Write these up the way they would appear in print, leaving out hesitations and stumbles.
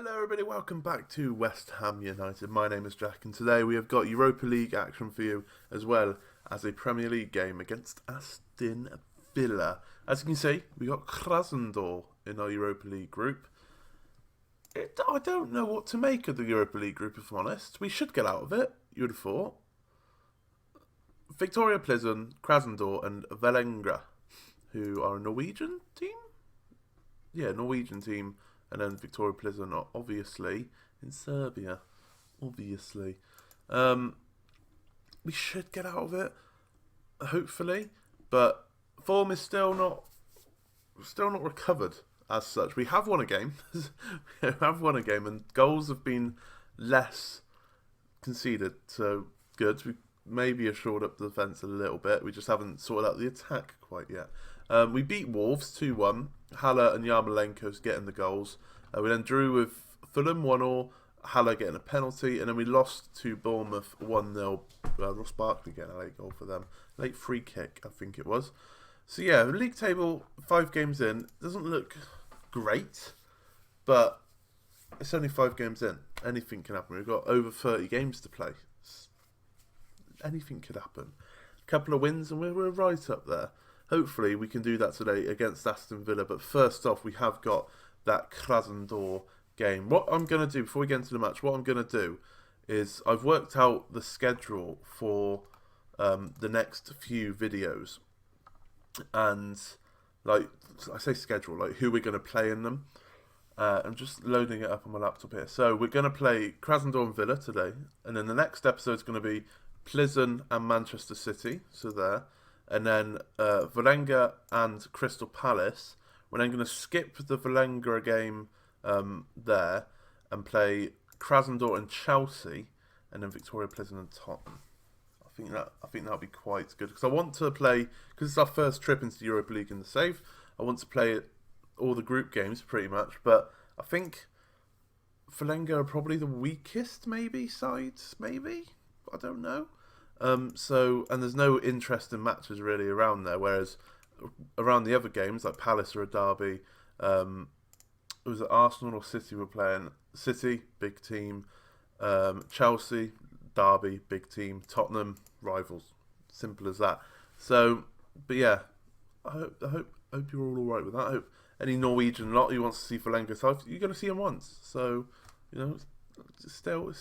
Hello everybody, welcome back to West Ham United. My name is Jack and today we have got Europa League action for you as well as a Premier League game against Aston Villa. As you can see, we got Krasnodar in our Europa League group. I don't know what to make of the Europa League group, if I'm honest. We should get out of it, you would have thought. Victoria Pleasant, Krasnodar and Valengra, who are a Norwegian team? Yeah, Norwegian team. And then Victoria Pleasant are obviously in Serbia. Obviously. We should get out of it, hopefully. But form is still not recovered as such. We have won a game. And goals have been less conceded. So good. We maybe have shored up the defence a little bit. We just haven't sorted out the attack quite yet. We beat Wolves 2-1. Haller and Yarmolenko's getting the goals. We then drew with Fulham 1-1. Haller getting a penalty. And then we lost to Bournemouth 1-0. Ross Barkley getting a late goal for them. Late free kick, I think it was. So yeah, the league table, 5 games in. Doesn't look great. But it's only 5 games in. Anything can happen. We've got over 30 games to play. Anything could happen. A couple of wins and we're right up there. Hopefully we can do that today against Aston Villa. But first off, we have got that Krasnodar game. What I'm going to do, before we get into the match, what I'm going to do is I've worked out the schedule for the next few videos. And, like, I say schedule, like who we're going to play in them. I'm just loading it up on my laptop here. So we're going to play Krasnodar and Villa today. And then the next episode is going to be Pleasant and Manchester City. So there. And then Valenga and Crystal Palace. We're then going to skip the Valenga game there and play Krasnodar and Chelsea, and then Victoria Pleasant and Tottenham. I think that'll be quite good because I want to play, because it's our first trip into the Europa League in the save. I want to play all the group games pretty much, but I think Valenga are probably the weakest sides. I don't know. And there's no interesting matches really around there, whereas around the other games, like Palace or a derby, it was Arsenal or City were playing. City, big team. Chelsea, derby, big team. Tottenham, rivals. Simple as that. So, but yeah, I hope you're all alright with that. I hope any Norwegian lot who wants to see Valenga, you're going to see him once. So, you're still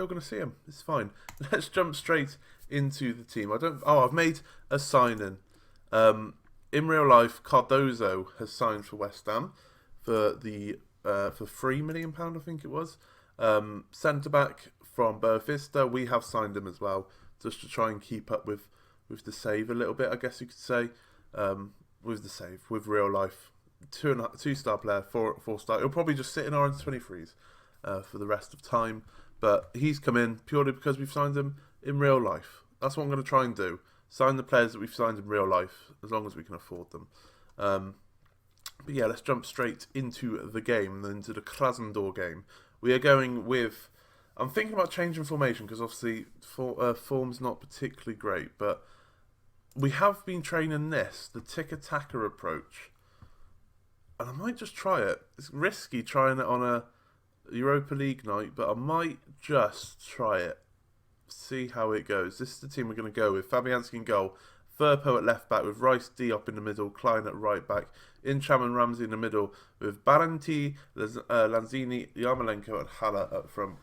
going to see him. It's fine. Let's jump straight into the team. I've made a signing. In real life, Cardozo has signed for West Ham for £3 million, I think it was. Centre back from Boavista, we have signed him as well, just to try and keep up with the save a little bit, I guess you could say. With real life, 2-star player, 4-star. He'll probably just sit in our under-23s for the rest of time, but he's come in purely because we've signed him in real life. That's what I'm going to try and do. Sign the players that we've signed in real life, as long as we can afford them. But yeah, let's jump straight into the game, into the Krasnodar game. We are going with... I'm thinking about changing formation, because obviously form's not particularly great, but we have been training the tick-attacker approach. And I might just try it. It's risky trying it on a Europa League night, but I might just try it. See how it goes. This is the team we're going to go with. Fabianski in goal, Firpo at left back with Rice Diop in the middle, Klein at right back, Incham and Ramsey in the middle with Baranti, Lanzini, Yarmolenko and Haller up front.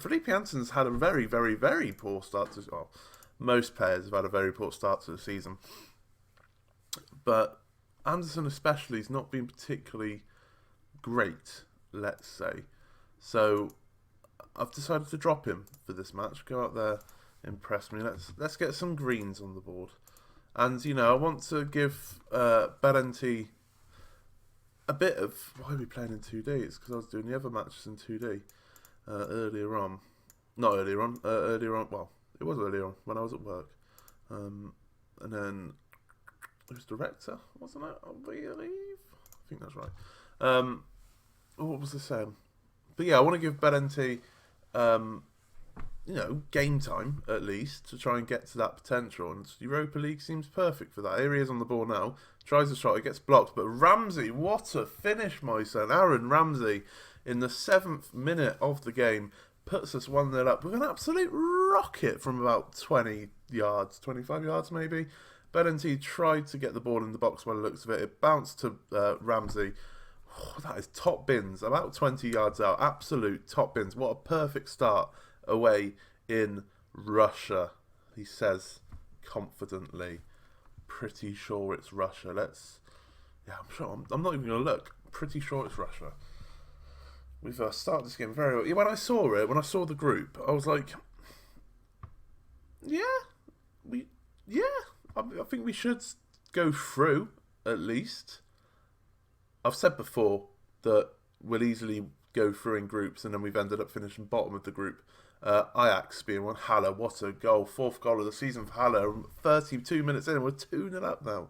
Felipe Jansen's had a very, very, very poor start to... Well, most players have had a very poor start to the season. But Anderson especially has not been particularly great, let's say. So I've decided to drop him for this match. Go out there, impress me. Let's get some greens on the board. And, I want to give Baranti a bit of... Why are we playing in 2D? It's because I was doing the other matches in 2D earlier on. Not earlier on. Earlier on. Well, it was earlier on when I was at work. And then it was director, wasn't it? I believe. I think that's right. What was I saying? But yeah, I want to give Baranti... game time, at least, to try and get to that potential. And Europa League seems perfect for that. Here he is on the ball now. Tries a shot, it gets blocked. But Ramsey, what a finish, my son. Aaron Ramsey in the 7th minute of the game, puts us 1-0 up with an absolute rocket from about 20 yards, 25 yards maybe. Bellenti tried to get the ball in the box by the looks of it. It bounced to Ramsey. Oh, that is top bins, about 20 yards out. Absolute top bins. What a perfect start away in Russia, he says confidently. Pretty sure it's Russia. I'm sure. I'm not even going to look. Pretty sure it's Russia. We've started this game very well. When I saw the group, I was like, I think we should go through, at least. I've said before that we'll easily go through in groups, and then we've ended up finishing bottom of the group. Ajax being one. Haller, what a goal. 4th goal of the season for Haller. 32 minutes in, and we're 2-0 up now.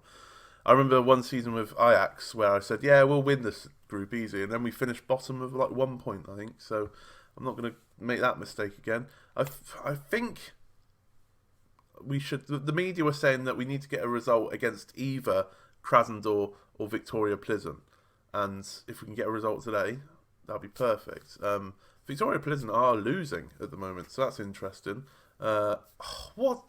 I remember one season with Ajax where I said, yeah, we'll win this group easy, and then we finished bottom of like 1 point, I think. So I'm not going to make that mistake again. I think we should. The media were saying that we need to get a result against either Krasnodar or Victoria Plzeň, and if we can get a result today, that'll be perfect. Victoria Plzeň are losing at the moment, so that's interesting.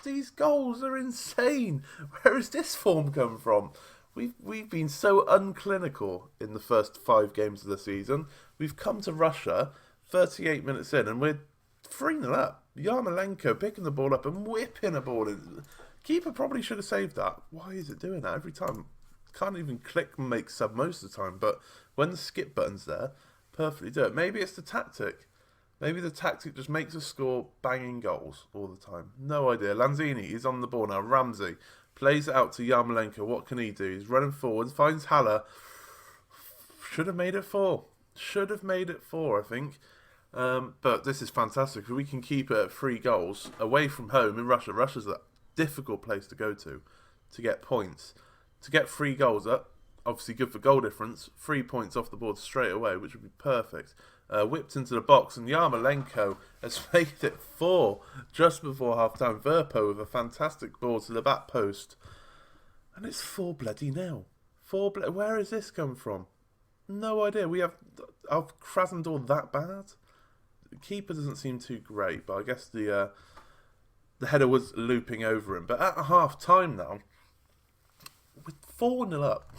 These goals are insane. Where has this form come from? We've been so unclinical in the first 5 games of the season. We've come to Russia 38 minutes in, and we're 3-0 up. Yarmolenko picking the ball up and whipping a ball in. Keeper probably should have saved that. Why is it doing that every time? Can't even click and make sub most of the time, but when the skip button's there, perfectly do it. Maybe it's the tactic. Maybe the tactic just makes us score banging goals all the time. No idea. Lanzini is on the ball now. Ramsey plays it out to Yarmolenko. What can he do? He's running forward, finds Haller. Should have made it 4. I think. But this is fantastic. If we can keep it at 3 goals away from home in Russia. Russia's a difficult place to go to get points. To get 3 goals up, obviously good for goal difference. 3 points off the board straight away, which would be perfect. Whipped into the box, and Yarmolenko has made it 4 just before half-time. Verpo with a fantastic ball to the back post. And it's 4 bloody nil. Where has this come from? No idea. We have Krasnodar that bad? The keeper doesn't seem too great, but I guess the header was looping over him. But at half-time now, with 4-0 up.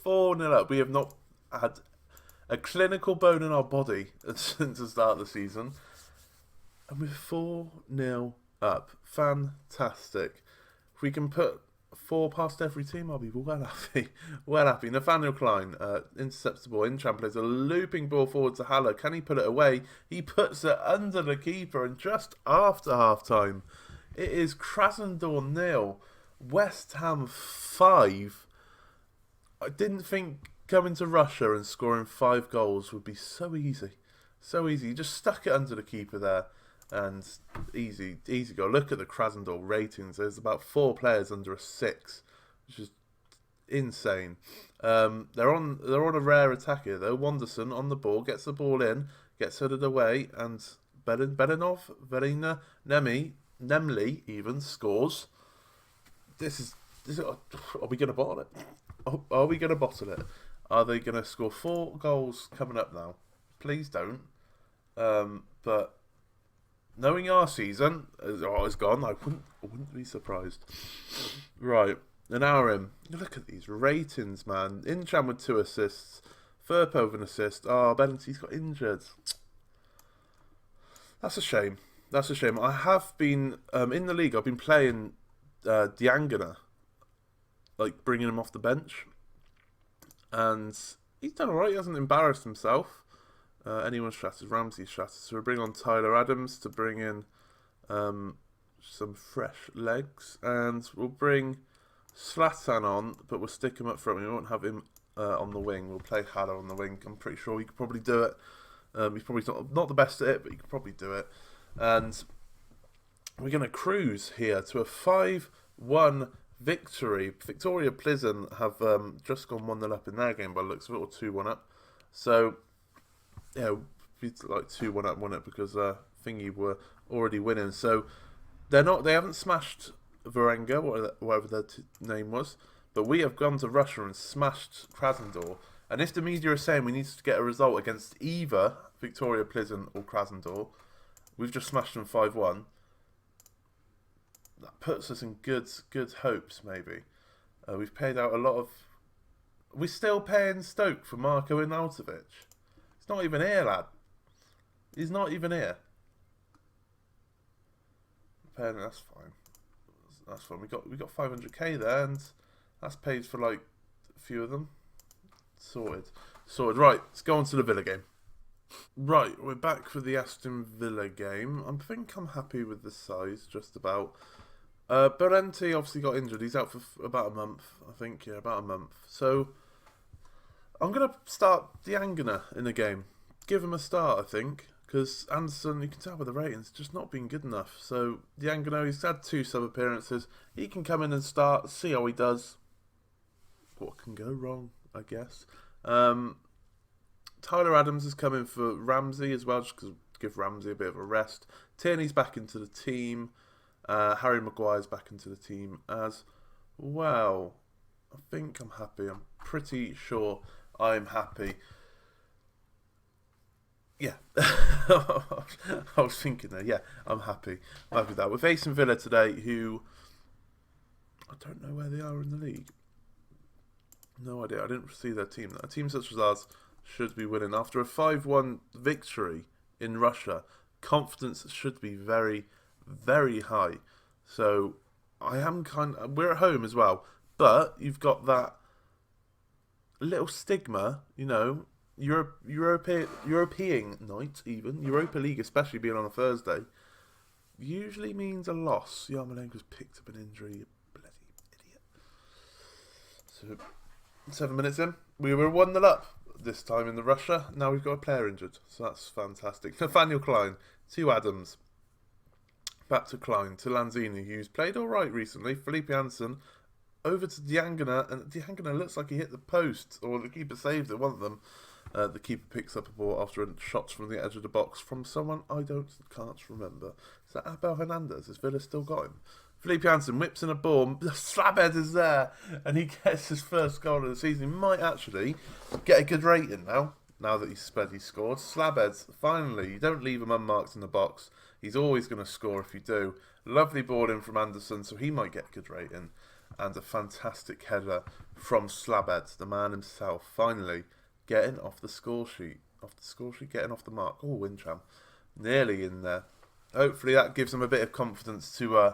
4-0 up. We have not had a clinical bone in our body since the start of the season. And we're 4-0 up. Fantastic. If we can put 4 past every team, I'll be well happy. Well happy. Nathaniel Klein intercepts the ball. Incham plays a looping ball forward to Haller. Can he put it away? He puts it under the keeper, and just after half-time, it is Krasnodar 0, West Ham 5. I didn't think coming to Russia and scoring 5 goals would be so easy. So easy. You just stuck it under the keeper there, and easy goal. Look at the Krasnodar ratings. There's about 4 players under a 6, which is insane. They're on a rare attack here though. Wanderson on the ball, gets the ball in, gets headed away, and Verina Nemli even scores. Are we going to bottle it? Are we going to bottle it? Are they going to score 4 goals coming up now? Please don't. But knowing our season, it's gone. I wouldn't be surprised. Right, an hour in. Look at these ratings, man. Incham with 2 assists. Firpo with an assist. Bellenti's got injured. That's a shame. I have been, in the league, I've been playing Diangana, like bringing him off the bench. And he's done alright. He hasn't embarrassed himself. Anyone's strategy, Ramsey's strategy. So we'll bring on Tyler Adams to bring in some fresh legs. And we'll bring Zlatan on, but we'll stick him up front. We won't have him on the wing. We'll play Haller on the wing. I'm pretty sure he could probably do it. He's probably not the best at it, but he could probably do it. And we're going to cruise here to a 5-1 victory. Victoria Plzeň have just gone 1-0 up in their game by the looks of it, or 2-1 up. So, yeah, it's like 2-1 up, wasn't it? Because Thingy were already winning. So they haven't smashed Varenga, whatever their name was. But we have gone to Russia and smashed Krasnodar And if the media are saying we need to get a result against either Victoria Pleasant or Krasnodar, we've just smashed them 5-1. That puts us in good hopes, maybe. We've paid out a lot of... We're still paying Stoke for Marko Arnautovic. He's not even here, lad. He's not even here. That's fine. That's fine. We got 500k there, and that's paid for like a few of them. Sorted. Right, let's go on to the Villa game. Right, we're back for the Aston Villa game. I think I'm happy with the size, just about. Berenti obviously got injured. He's out for about a month, I think. Yeah, about a month. So, I'm going to start Diangana in the game. Give him a start, I think. Because Anderson, you can tell by the ratings, just not been good enough. So, Diangana, he's had 2 sub-appearances. He can come in and start, see how he does. What can go wrong, I guess. Tyler Adams is coming for Ramsey as well, just to give Ramsey a bit of a rest. Tierney's back into the team. Harry Maguire's back into the team as well. I think I'm happy. I'm pretty sure I'm happy. Yeah. I was thinking there. Yeah, I'm happy. I'm happy with that. We're facing Villa today, who... I don't know where they are in the league. No idea. I didn't see their team. A team such as ours should be winning. After a 5-1 victory in Russia, confidence should be very, very high. So I am we're at home as well, but you've got that little stigma, you know, European night, even Europa League, especially being on a Thursday, usually means a loss. Yarmolenko's picked up an injury, you bloody idiot. So 7 minutes in, we were 1-0 up this time in the Russia. Now we've got a player injured, so that's fantastic. Nathaniel Klein to Adams, back to Klein, to Lanzini, who's played all right recently. Felipe Anderson over to Diangana, and Diangana looks like he hit the post, or the keeper saved it, one of them. The keeper picks up a ball after a shot from the edge of the box from someone I can't remember. Is that Abel Hernandez? Has Villa still got him? Felipe Anderson whips in a ball. Slabhead is there, and he gets his first goal of the season. He might actually get a good rating now that he's scored. Slabhead, finally, you don't leave him unmarked in the box. He's always going to score if you do. Lovely ball in from Anderson, so he might get a good rating. And a fantastic header from Slabhead, the man himself, finally getting off the score sheet. Getting off the mark. Oh, Windham, nearly in there. Hopefully that gives him a bit of confidence to,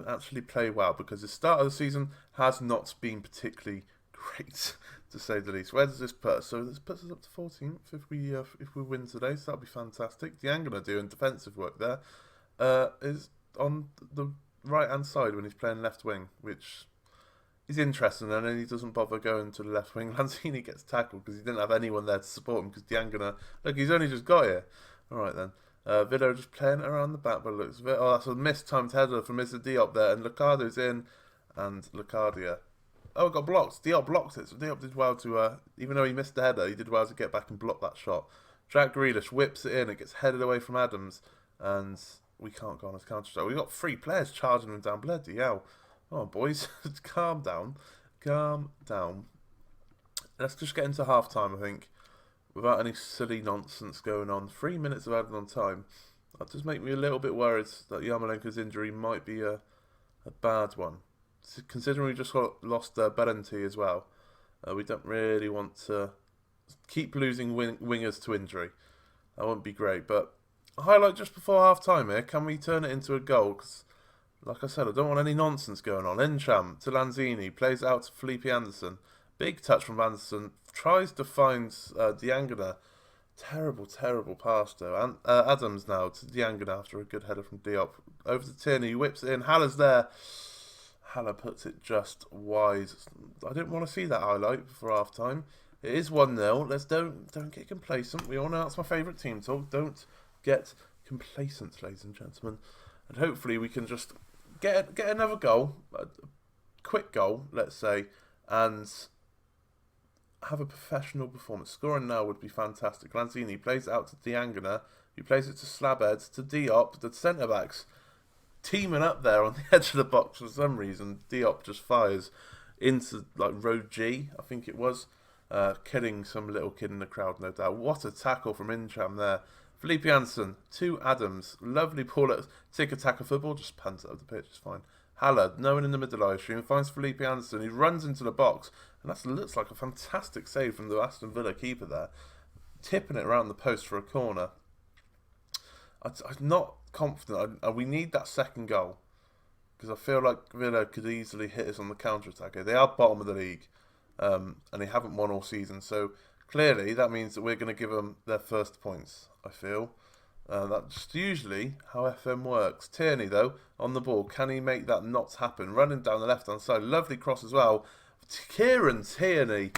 actually play well, because the start of the season has not been particularly great, to say the least. Where does this put us? So this puts us up to 14th if we win today, so that'll be fantastic. Diangana doing defensive work there. Is on the right-hand side when he's playing left wing, which is interesting, and then he doesn't bother going to the left wing. Lanzini gets tackled because he didn't have anyone there to support him, because Diangana... Look, he's only just got here. Alright then. Villa just playing around the back, but looks a bit... Oh, that's a mistimed header from Mr. Diop there, and Locardo's in, and Locardia... Oh, it got blocked. Diop blocked it, so Diop did well to... even though he missed the header, he did well to get back and block that shot. Jack Grealish whips it in, it gets headed away from Adams, and we can't go on as counter-strike. We've got 3 players charging him down, bloody hell. Oh, boys, calm down. Let's just get into half-time, I think, without any silly nonsense going on. 3 minutes of added on time. That does make me a little bit worried that Yarmolenko's injury might be a bad one. Considering we just lost Berenti as well, we don't really want to keep losing wingers to injury. That wouldn't be great, but a highlight just before half-time here. Can we turn it into a goal? Because, like I said, I don't want any nonsense going on. Encham to Lanzini, plays out to Felipe Anderson. Big touch from Anderson. Tries to find Diangana. Terrible pass though. And Adams now to Diangana after a good header from Diop. Over to Tierney, whips it in. Haller's there. Haller puts it just wide. I didn't want to see that highlight before half time. It is 1-0. Let's don't get complacent. We all know that's my favourite team talk. Don't get complacent, ladies and gentlemen. And hopefully we can just get another goal, a quick goal, let's say, and have a professional performance. Scoring now would be fantastic. Lanzini plays it out to Diangana, who plays it to Slabhead, to Diop, the centre-backs teaming up there on the edge of the box for some reason. Diop just fires into like row G, I think it was, killing some little kid in the crowd, no doubt. What a tackle from Incham there. Felipe Janssen to Adams. Lovely ball at tick-a-tack of football. Just punts it up the pitch, it's fine. Haller, no one in the middle live stream, finds Felipe Janssen. He runs into the box, and that looks like a fantastic save from the Aston Villa keeper there. Tipping it around the post for a corner. I'm not confident. We need that second goal, because I feel like Villa could easily hit us on the counter-attack. They are bottom of the league, and they haven't won all season, so clearly that means that we're going to give them their first points, I feel. That's usually how FM works. Tierney, though, on the ball. Can he make that not happen? Running down the left-hand side. Lovely cross as well. Kieran Tierney.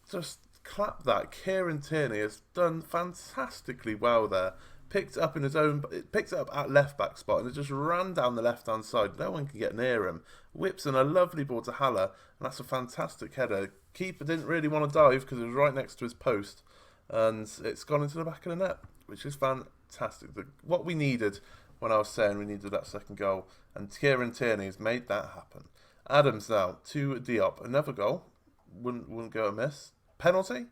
Just clap that. Kieran Tierney has done fantastically well there. Picked it up picked it up at left-back spot, and it just ran down the left-hand side. No one can get near him. Whips in a lovely ball to Haller, and that's a fantastic header. Keeper didn't really want to dive because it was right next to his post. And it's gone into the back of the net, which is fantastic. What we needed when I was saying we needed that second goal, and Kieran Tierney has made that happen. Adams now to Diop, another goal, wouldn't go amiss. Penalty,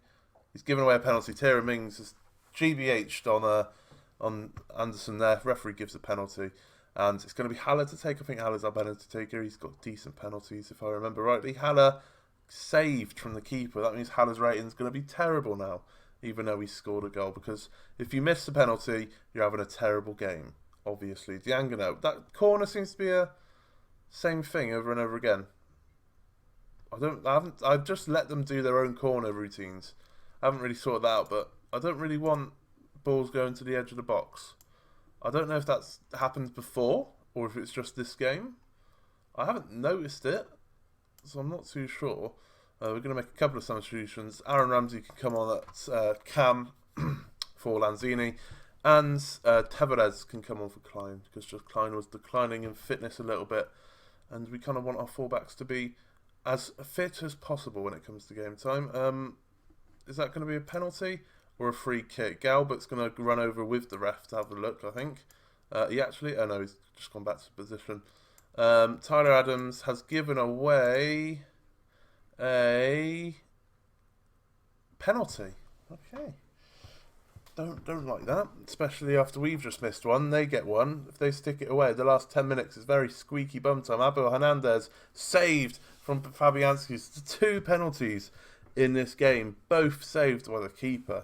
he's given away a penalty. Tierra Mings has GBH'd on Anderson there. Referee gives a penalty, and it's going to be Haller to take. I think Haller's our penalty taker. He's got decent penalties if I remember rightly. Haller saved from the keeper. That means Haller's rating is going to be terrible now, even though he scored a goal, because if you miss the penalty, you're having a terrible game, obviously. Diangano, that corner seems to be a same thing over and over again. I've just let them do their own corner routines. I haven't really sorted that out, but I don't really want balls going to the edge of the box. I don't know if that's happened before, or if it's just this game. I haven't noticed it, so I'm not too sure. We're going to make a couple of substitutions. Aaron Ramsey can come on at Cam for Lanzini, and Tavares can come on for Klein, because just Klein was declining in fitness a little bit, and we kind of want our fullbacks to be as fit as possible when it comes to game time. Is that going to be a penalty or a free kick? Galbert's going to run over with the ref to have a look, I think. Oh no, he's just gone back to position. Tyler Adams has given away a penalty. Okay. Don't like that, especially after we've just missed one. They get one if they stick it away. The last 10 minutes is very squeaky bum time. Abel Hernandez saved from Fabianski's 2 penalties in this game, both saved by the keeper.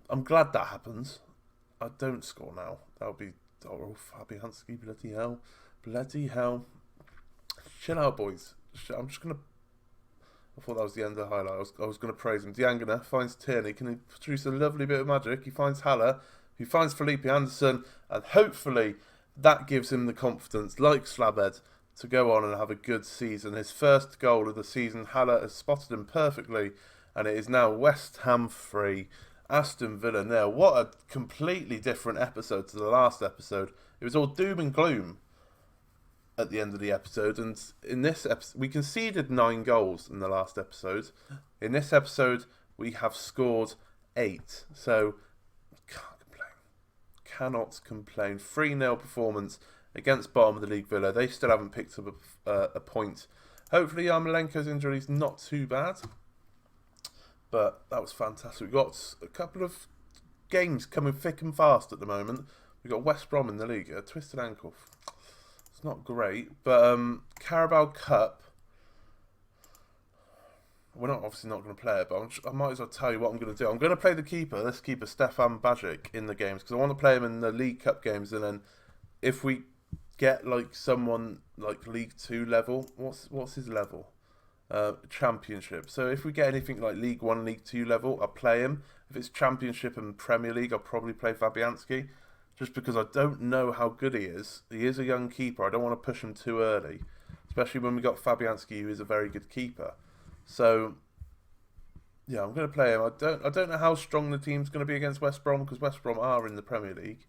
I'm glad that happens. I don't score now. That would be Fabianski. Bloody hell. Chill out, boys. I'm just gonna. I thought that was the end of the highlight. I was going to praise him. Diangana finds Tierney. Can he produce a lovely bit of magic? He finds Haller. He finds Felipe Anderson. And hopefully that gives him the confidence, like Slabhead, to go on and have a good season. His first goal of the season, Haller has spotted him perfectly. And it is now West Ham 3, Aston Villa 0. What a completely different episode to the last episode. It was all doom and gloom at the end of the episode, and in this episode we conceded 9 goals in the last episode. In this episode we have scored 8, so cannot complain. 3-0 performance against bottom of the league Villa. They still haven't picked up a point. Hopefully Yarmolenko's injury is not too bad, but that was fantastic. We've got a couple of games coming thick and fast at the moment. We've got West Brom in the league, a twisted ankle. It's not great, but Carabao Cup, we're obviously not going to play it, but I might as well tell you what I'm going to do. I'm going to play the keeper, this keeper Stefan Bajic, in the games, because I want to play him in the League Cup games, and then if we get like someone like League 2 level, what's his level? Championship. So if we get anything like League 1, League 2 level, I'll play him. If it's Championship and Premier League, I'll probably play Fabianski. Just because I don't know how good he is. He is a young keeper. I don't want to push him too early. Especially when we got Fabianski, who is a very good keeper. So, yeah, I'm going to play him. I don't know how strong the team's going to be against West Brom, because West Brom are in the Premier League.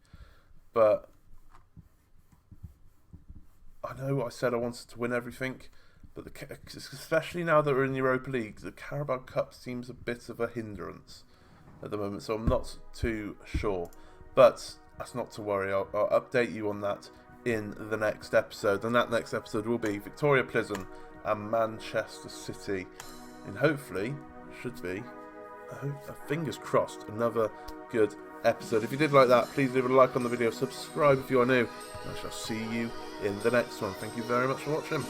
But I know I said I wanted to win everything. But especially now that we're in the Europa League, the Carabao Cup seems a bit of a hindrance at the moment. So I'm not too sure. But that's not to worry. I'll update you on that in the next episode. And that next episode will be Victoria Pleasant and Manchester City and hopefully, should be, fingers crossed, another good episode. If you did like that, please leave a like on the video, subscribe if you are new, and I shall see you in the next one. Thank you very much for watching.